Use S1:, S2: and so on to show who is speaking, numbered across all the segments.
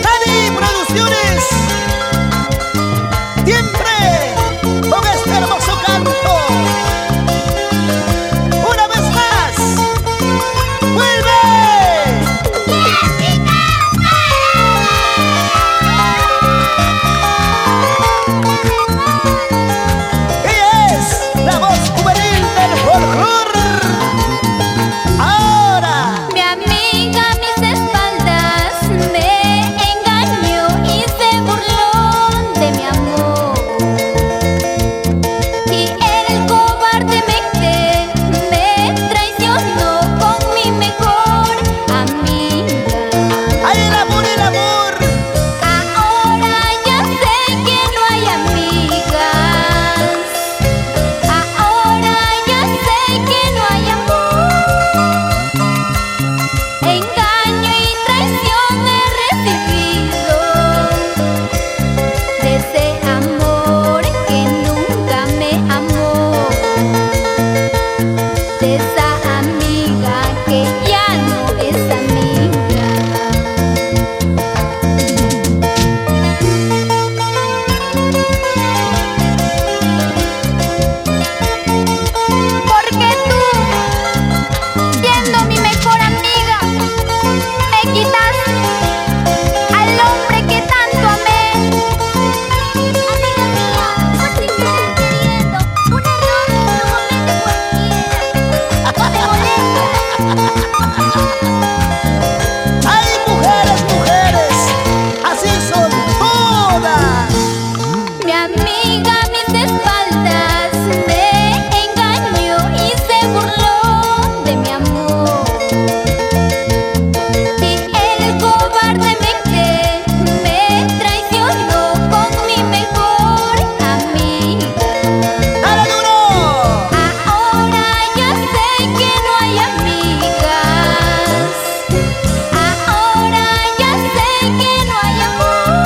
S1: Dani Producciones, siempre con este hermoso canto. Una vez más, vuelve. Ella es la voz juvenil del folclore. Ahora,
S2: Mi amiga a mis espaldas me engañó y se burló de mi amor. Y el cobardemente me traicionó con mi mejor amiga.
S1: hay el amor, el amor.
S2: Ahora ya sé que no hay amigas. Ahora ya sé que no hay amor. Engaño y traición he recibido de ese amor que nunca me amó, de esa amiga que ya no es amiga. Porque tú, siendo mi mejor amiga, me quitaste al hombre que tanto amé. Amiga mía, no te estoy queriendo. Un error lo comete cualquiera. No te molesta.
S1: Hay mujeres, mujeres, así son todas.
S2: Mi amiga a mis espaldas me engañó y se burló de mi amor. Y el cobardemente me traicionó con mi mejor amiga.
S1: ¡Dale duro!
S2: Ahora ya sé que no hay amigas. Ahora ya sé que no hay amor.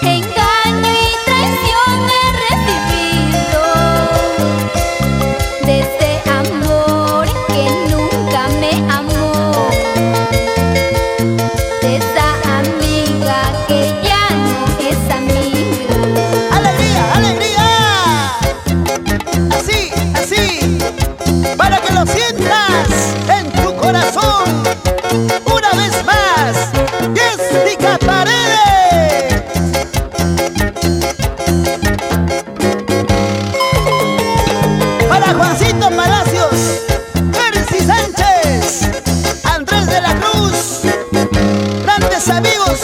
S2: Engaño y traición he recibido de ese amor que nunca me amó, de esa amiga que ya no es amiga.
S1: ¡Alegría, alegría! Así, así, para que lo sientas en tu corazón. Una vez más, Jessica Paredes. Para Juancito Palacios, Percy Sánchez, Andrés de la Cruz, grandes amigos.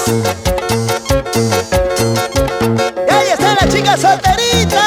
S1: Y ahí está la chica solterita.